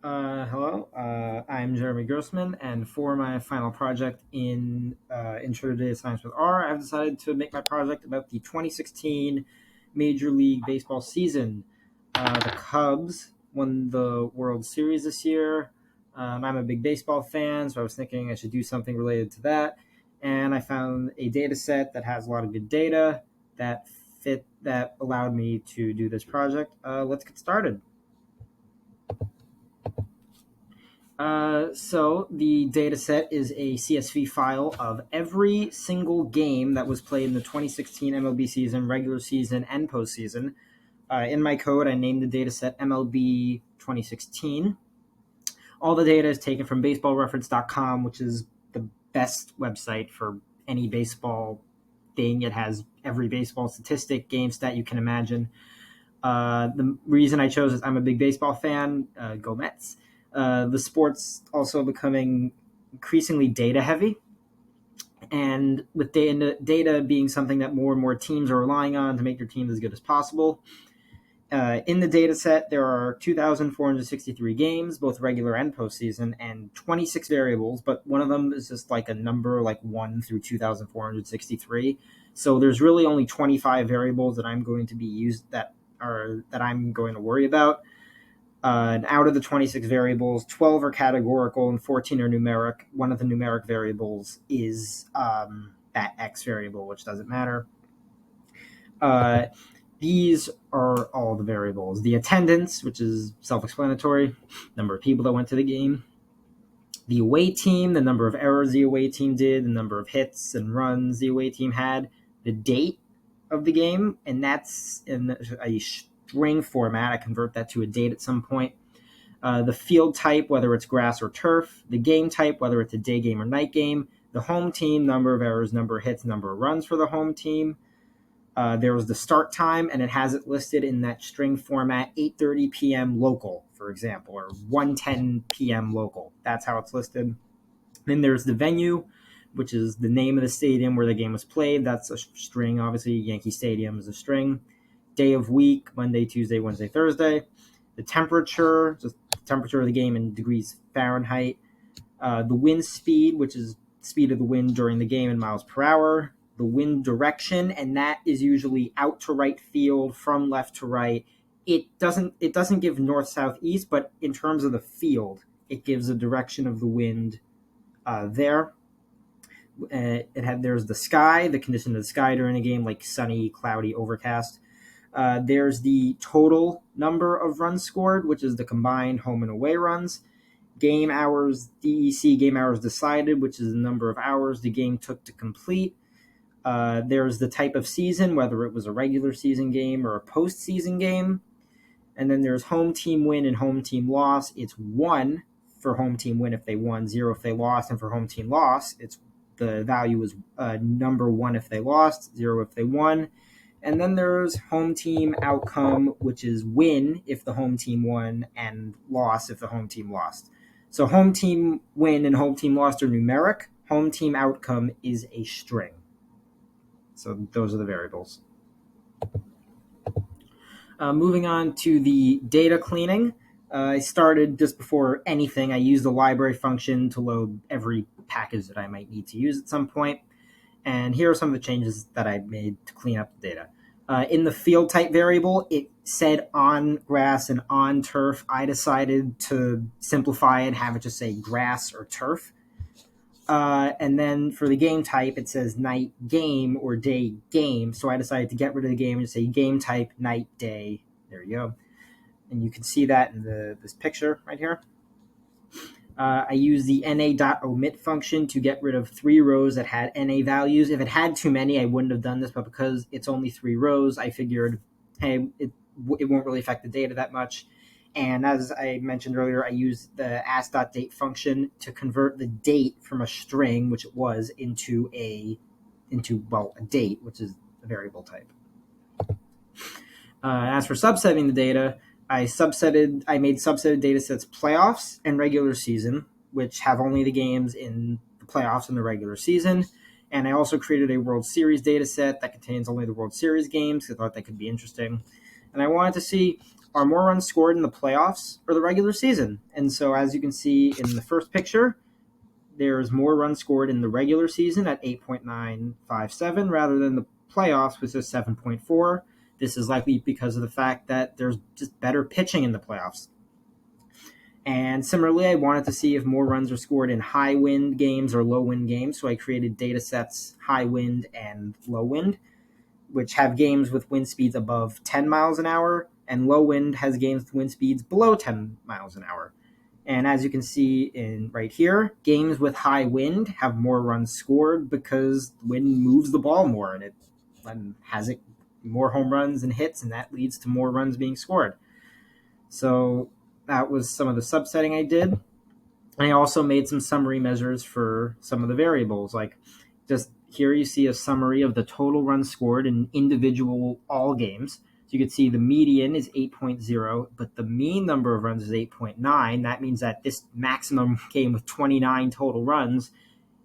Hello, I'm Jeremy Grossman, and for my final project in Intro to Data Science with R, I've decided to make my project about the 2016 Major League Baseball season. The Cubs won the World Series this year. I'm a big baseball fan, so I was thinking I should do something related to that. And I found a data set that has a lot of good data that allowed me to do this project. Let's get started. So the data set is a CSV file of every single game that was played in the 2016 MLB season, regular season, and postseason. In my code, I named the data set MLB 2016. All the data is taken from baseballreference.com, which is the best website for any baseball thing. It has every baseball statistic, game stat you can imagine. The reason I chose is I'm a big baseball fan. Go Mets. The sport's also becoming increasingly data heavy, and with data being something that more and more teams are relying on to make their teams as good as possible. In the data set, there are 2,463 games, both regular and postseason, and 26 variables, but one of them is just like a number like 1 through 2,463. So there's really only 25 variables that I'm going to be used that I'm going to worry about. And out of the 26 variables, 12 are categorical and 14 are numeric. One of the numeric variables is that X variable, which doesn't matter. These are all the variables. The attendance, which is self-explanatory, number of people that went to the game. The away team, the number of errors the away team did, the number of hits and runs the away team had, the date of the game, and that's in a string format. I convert that to a date at some point. The field type, whether it's grass or turf. The game type, whether it's a day game or night game. The home team, number of errors, number of hits, number of runs for the home team. There was the start time, and it has it listed in that string format, 8:30 p.m. local, for example, or 1:10 p.m. local. That's how it's listed. Then there's the venue, which is the name of the stadium where the game was played. That's a string, obviously. Yankee Stadium is a string. Day of week, Monday, Tuesday, Wednesday, Thursday. The temperature, just the temperature of the game in degrees Fahrenheit. The wind speed, which is speed of the wind during the game in miles per hour. The wind direction, and that is usually out to right field, from left to right. It doesn't give north, south, east, but in terms of the field, it gives a direction of the wind there. There's the sky, the condition of the sky during a game, like sunny, cloudy, overcast. There's the total number of runs scored, which is the combined home and away runs. Game hours, DEC, game hours decided, which is the number of hours the game took to complete. There's the type of season, whether it was a regular season game or a postseason game. And then there's home team win and home team loss. It's 1 for home team win if they won, 0 if they lost. And for home team loss, the value is number 1 if they lost, 0 if they won. And then there's home team outcome, which is win if the home team won and loss if the home team lost. So home team win and home team lost are numeric. Home team outcome is a string. So those are the variables. Moving on to the data cleaning. I started just before anything. I used the library function to load every package that I might need to use at some point. And here are some of the changes that I made to clean up the data. In the field type variable, it said on grass and on turf. I decided to simplify it, have it just say grass or turf. And then for the game type, it says night game or day game. So I decided to get rid of the game and say game type, night, day. There you go. And you can see that in this picture right here. I use the na.omit function to get rid of 3 rows that had na values. If it had too many, I wouldn't have done this, but because it's only 3 rows, I figured, hey, it won't really affect the data that much. And as I mentioned earlier, I used the ask.date function to convert the date from a string, which it was, into a date, which is a variable type. As for subsetting the data, I made subsetted data sets playoffs and regular season, which have only the games in the playoffs and the regular season. And I also created a World Series data set that contains only the World Series games. I thought that could be interesting. And I wanted to see, are more runs scored in the playoffs or the regular season? And so as you can see in the first picture, there's more runs scored in the regular season at 8.957 rather than the playoffs, which is 7.4. This is likely because of the fact that there's just better pitching in the playoffs. And similarly, I wanted to see if more runs are scored in high wind games or low wind games. So I created data sets high wind and low wind, which have games with wind speeds above 10 miles an hour, and low wind has games with wind speeds below 10 miles an hour. And as you can see in right here, games with high wind have more runs scored because wind moves the ball more and it has it more home runs and hits, and that leads to more runs being scored. So that was some of the subsetting I did. I also made some summary measures for some of the variables. Like just here you see a summary of the total runs scored in individual all games. So you can see the median is 8.0, but the mean number of runs is 8.9. That means that this maximum game with 29 total runs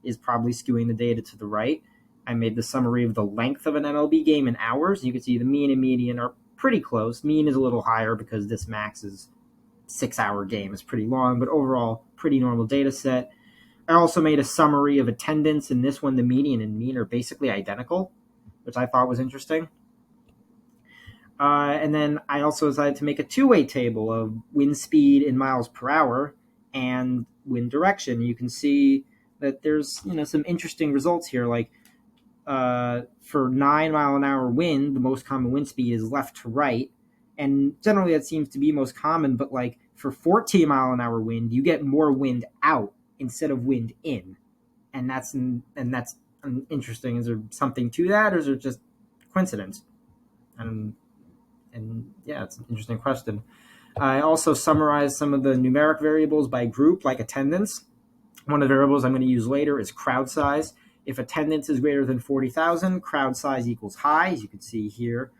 is probably skewing the data to the right. I made the summary of the length of an MLB game in hours. You can see the mean and median are pretty close. Mean is a little higher because this max is 6-hour game. It's pretty long, but overall, pretty normal data set. I also made a summary of attendance. In this one, the median and mean are basically identical, which I thought was interesting. And then I also decided to make a two-way table of wind speed in miles per hour and wind direction. You can see that there's some interesting results here. Like for 9-mile-an-hour wind, the most common wind speed is left to right, and generally that seems to be most common. But like for 14-mile-an-hour wind, you get more wind out instead of wind in, and that's interesting. Is there something to that, or is it just coincidence? And yeah, it's an interesting question. I also summarized some of the numeric variables by group, like attendance. One of the variables I'm going to use later is crowd size. If attendance is greater than 40,000, crowd size equals high, as you can see here.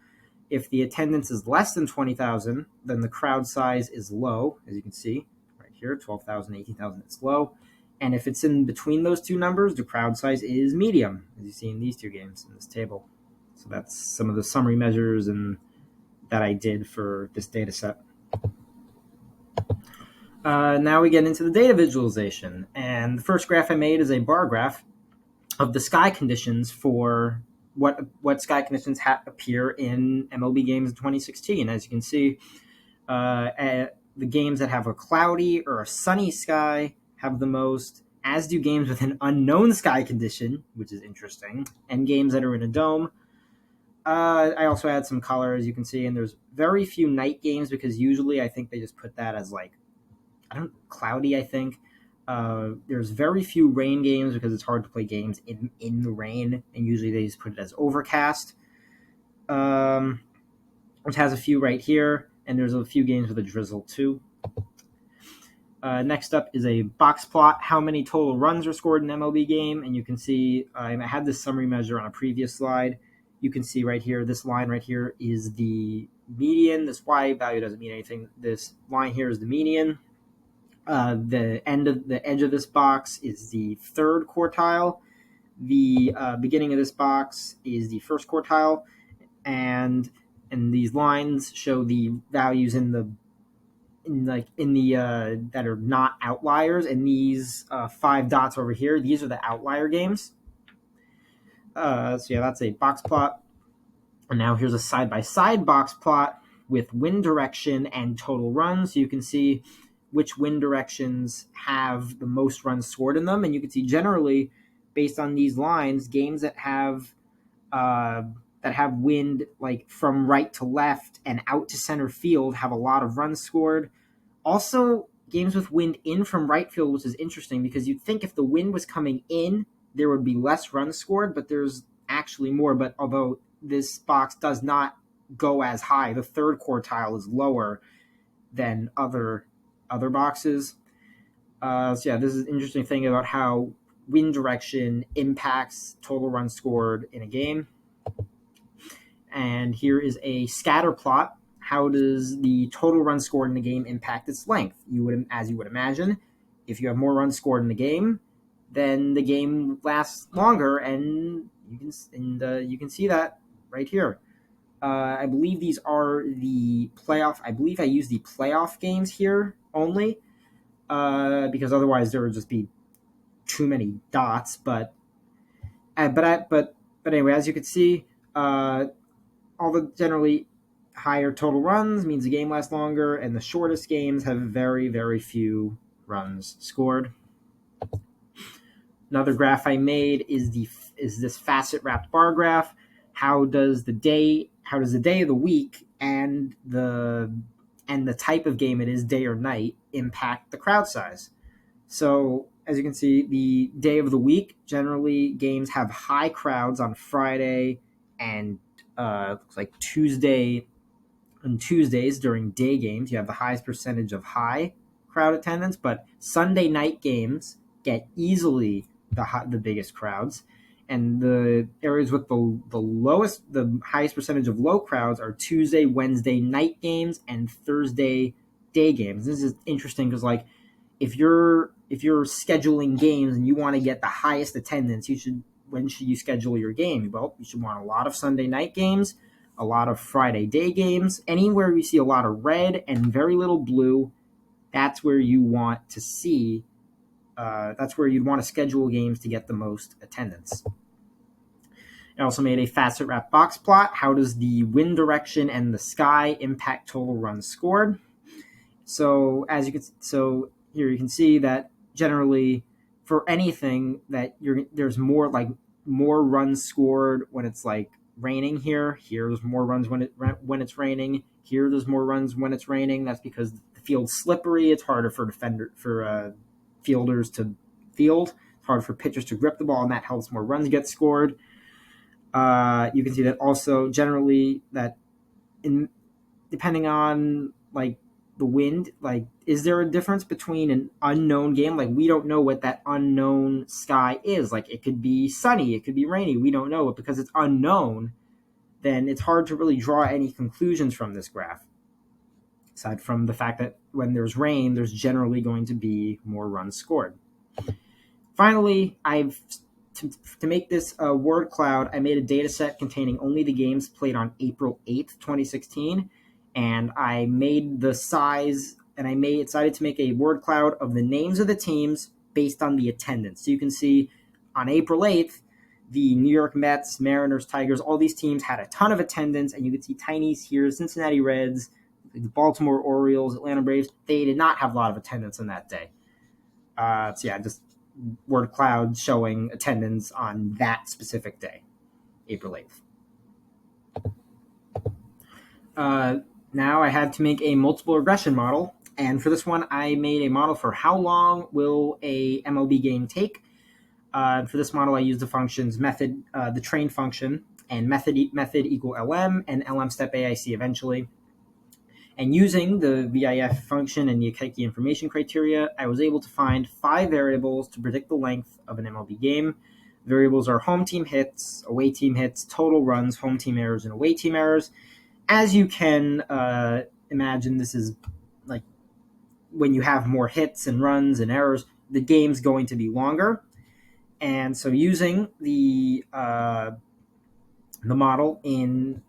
If the attendance is less than 20,000, then the crowd size is low, as you can see right here, 12,000, 18,000, it's low. And if it's in between those two numbers, the crowd size is medium, as you see in these two games in this table. So that's some of the summary measures and that I did for this data set. Now we get into the data visualization. And the first graph I made is a bar graph of the sky conditions for what sky conditions appear in MLB games in 2016. As you can see, the games that have a cloudy or a sunny sky have the most, as do games with an unknown sky condition, which is interesting, and games that are in a dome. I also add some color, as you can see, and there's very few night games because usually I think they just put that as like, cloudy, I think. There's very few rain games because it's hard to play games in the rain, and usually they just put it as overcast, which has a few right here, and there's a few games with a drizzle too. Next up is a box plot, how many total runs are scored in an MLB game, and you can see I had this summary measure on a previous slide. You can see right here, this line right here is the median. This Y value doesn't mean anything. This line here is the median. The edge of this box is the third quartile. The beginning of this box is the first quartile, and these lines show the values that are not outliers. And these 5 dots over here, these are the outlier games. So yeah, that's a box plot. And now here's a side-by-side box plot with wind direction and total runs. So you can see which wind directions have the most runs scored in them. And you can see generally, based on these lines, games that have wind like from right to left and out to center field have a lot of runs scored. Also, games with wind in from right field, which is interesting because you'd think if the wind was coming in, there would be less runs scored, but there's actually more. But although this box does not go as high, the third quartile is lower than other boxes. So yeah, this is an interesting thing about how wind direction impacts total runs scored in a game. And here is a scatter plot. How does the total runs scored in the game impact its length? As you would imagine, if you have more runs scored in the game, then the game lasts longer, and you can see that right here. I believe these are the playoff. I believe I use the playoff games here only, because otherwise there would just be too many dots. But anyway, as you can see, all the generally higher total runs means the game lasts longer, and the shortest games have very, very few runs scored. Another graph I made is this facet wrapped bar graph. How does the day of the week and the type of game it is, day or night, impact the crowd size? So as you can see, the day of the week, generally games have high crowds on Friday and looks like Tuesday. On Tuesdays during day games, you have the highest percentage of high crowd attendance, but Sunday night games get easily the biggest crowds, and the areas with the highest percentage of low crowds are Tuesday, Wednesday night games, and Thursday day games. This is interesting because, like, if you're scheduling games and you want to get the highest attendance, when should you schedule your game? Well, you should want a lot of Sunday night games, a lot of Friday day games. Anywhere you see a lot of red and very little blue, that's where you want to see. That's where you'd want to schedule games to get the most attendance. I also made a facet wrap box plot. How does the wind direction and the sky impact total runs scored? So here you can see that generally for anything that there's more runs scored when it's like raining here. Here there's more runs when it's raining. Here there's more runs when it's raining. That's because the field's slippery. It's harder for fielders to field. It's harder for pitchers to grip the ball, and that helps more runs get scored. You can see that also generally that depending on like the wind, like, is there a difference between an unknown game? Like, we don't know what that unknown sky is. Like, it could be sunny, it could be rainy. We don't know it because it's unknown. Then it's hard to really draw any conclusions from this graph. Aside from the fact that when there's rain, there's generally going to be more runs scored. Finally, to make this word cloud, I made a data set containing only the games played on April 8th, 2016. And I made the size, and I decided to make a word cloud of the names of the teams based on the attendance. So you can see on April 8th, the New York Mets, Mariners, Tigers, all these teams had a ton of attendance, and you could see Tiny's here, Cincinnati Reds, the Baltimore Orioles, Atlanta Braves. They did not have a lot of attendance on that day. So yeah, just word cloud showing attendance on that specific day, April 8th. Now I had to make a multiple regression model, and for this one I made a model for how long will a MLB game take. For this model I used the functions method, the train function, and method equal LM, and LM step AIC eventually. And using the VIF function and the Akaike information criteria, I was able to find 5 variables to predict the length of an MLB game. Variables are home team hits, away team hits, total runs, home team errors, and away team errors. As you can imagine, this is like when you have more hits and runs and errors, the game's going to be longer. And so using the model in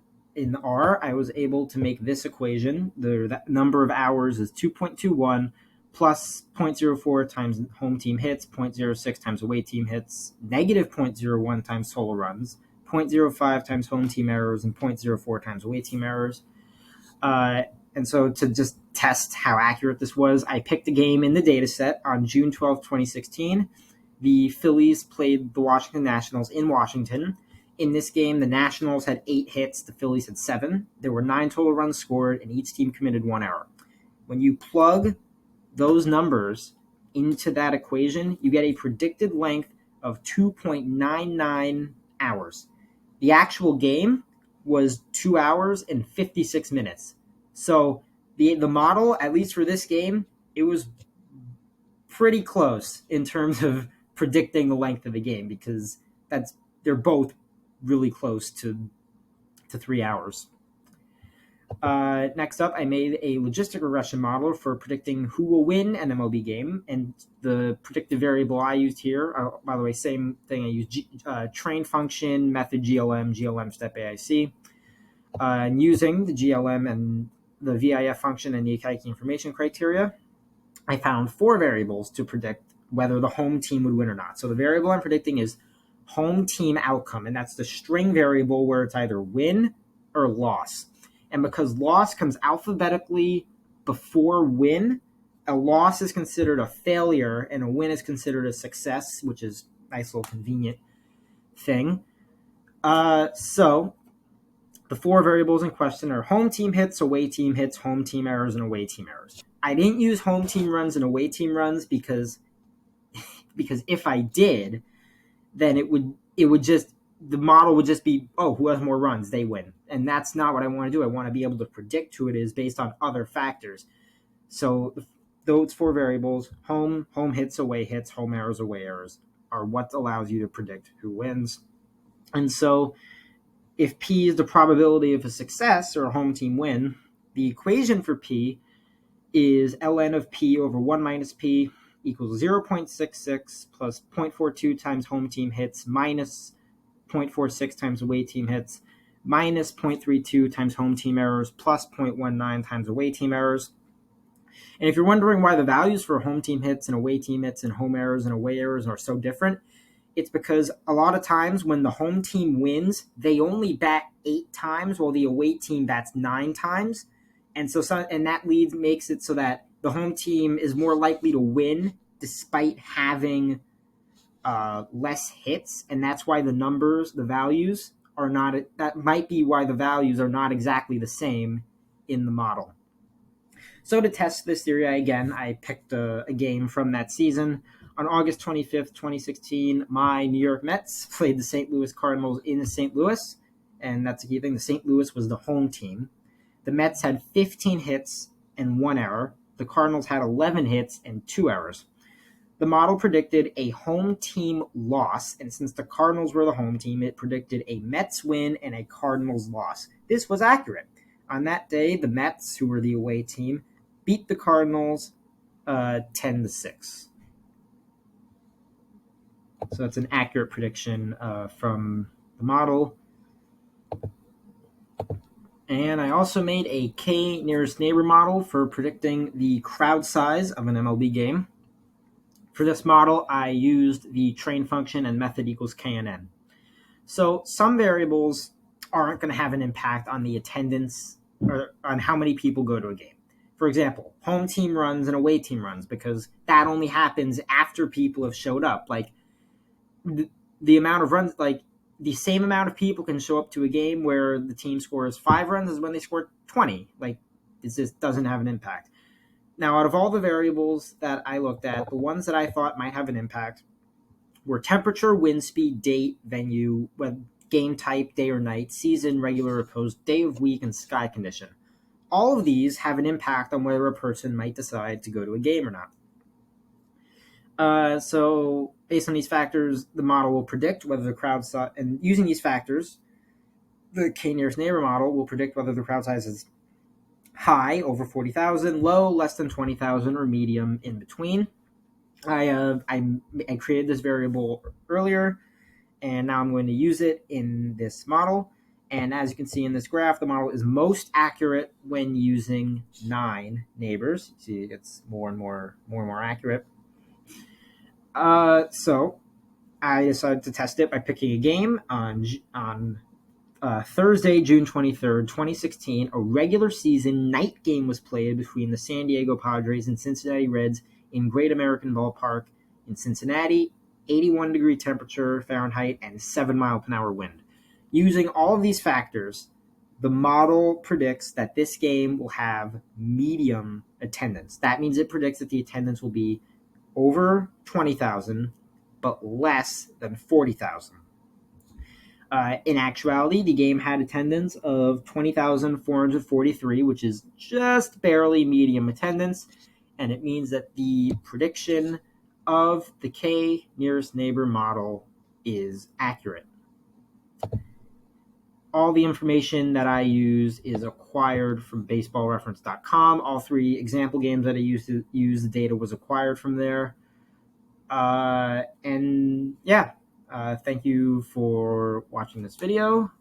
R, I was able to make this equation. The number of hours is 2.21 plus 0.04 times home team hits, 0.06 times away team hits, negative 0.01 times total runs, 0.05 times home team errors, and 0.04 times away team errors. And so to just test how accurate this was, I picked a game in the data set on June 12, 2016. The Phillies played the Washington Nationals in Washington. In this game, the Nationals had 8 hits, the Phillies had 7. There were 9 total runs scored, and each team committed 1 error. When you plug those numbers into that equation, you get a predicted length of 2.99 hours. The actual game was 2 hours and 56 minutes. So the model, at least for this game, it was pretty close in terms of predicting the length of the game, because they're both really close to 3 hours. Next up, I made a logistic regression model for predicting who will win an MLB game, and the predictive variable I used here, by the way, same thing, I used train function, method GLM step AIC. And using the GLM and the VIF function and the Akaike information criteria, I found 4 variables to predict whether the home team would win or not. So the variable I'm predicting is home team outcome, and that's the string variable where it's either win or loss. And because loss comes alphabetically before win, a loss is considered a failure and a win is considered a success, which is a nice little convenient thing. So the 4 variables in question are home team hits, away team hits, home team errors, and away team errors. I didn't use home team runs and away team runs because if I did, then it would just, the model would just be, oh, who has more runs, they win. And that's not what I want to do. I want to be able to predict who it is based on other factors. So those 4 variables, home hits, away hits, home errors, away errors, are what allows you to predict who wins. And so if P is the probability of a success or a home team win, the equation for P is ln of P over 1 minus P equals 0.66 plus 0.42 times home team hits minus 0.46 times away team hits minus 0.32 times home team errors plus 0.19 times away team errors. And if you're wondering why the values for home team hits and away team hits and home errors and away errors are so different, it's because a lot of times when the home team wins, they only bat 8 times while the away team bats 9 times. And that makes it so that the home team is more likely to win despite having less hits, and that's why the values are not. That might be why the values are not exactly the same in the model. So to test this theory, I picked a game from that season. On August 25th, 2016, my New York Mets played the St. Louis Cardinals in St. Louis, and that's a key thing. The St. Louis was the home team. The Mets had 15 hits and 1 error. The Cardinals had 11 hits and 2 errors. The model predicted a home team loss, and since the Cardinals were the home team, it predicted a Mets win and a Cardinals loss. This was accurate. On that day, the Mets, who were the away team, beat the Cardinals 10-6. So that's an accurate prediction from the model. And I also made a K nearest neighbor model for predicting the crowd size of an MLB game. For this model, I used the train function and method equals KNN. So some variables aren't going to have an impact on the attendance or on how many people go to a game. For example, home team runs and away team runs, because that only happens after people have showed up. Like the amount of runs, like the same amount of people can show up to a game where the team scores 5 runs as when they score 20. Like it just doesn't have an impact. Now, out of all the variables that I looked at, the ones that I thought might have an impact were temperature, wind speed, date, venue, game type, day or night, season, regular or post, day of week, and sky condition. All of these have an impact on whether a person might decide to go to a game or not. So based on these factors, the model will predict whether the crowd size, and using these factors, the K nearest neighbor model will predict whether the crowd size is high, over 40,000, low, less than 20,000, or medium, in between. I created this variable earlier, and now I'm going to use it in this model. And as you can see in this graph, the model is most accurate when using 9 neighbors. See, it gets more and more accurate. So I decided to test it by picking a game on Thursday, June 23rd, 2016. A regular season night game was played between the San Diego Padres and Cincinnati Reds in Great American Ballpark in Cincinnati, 81-degree temperature Fahrenheit, and 7-mile-per-hour wind. Using all of these factors, the model predicts that this game will have medium attendance. That means it predicts that the attendance will be over 20,000, but less than 40,000. In actuality, the game had attendance of 20,443, which is just barely medium attendance, and it means that the prediction of the K nearest neighbor model is accurate. All the information that I use is acquired from baseballreference.com. All 3 example games that I used to use the data was acquired from there. Thank you for watching this video.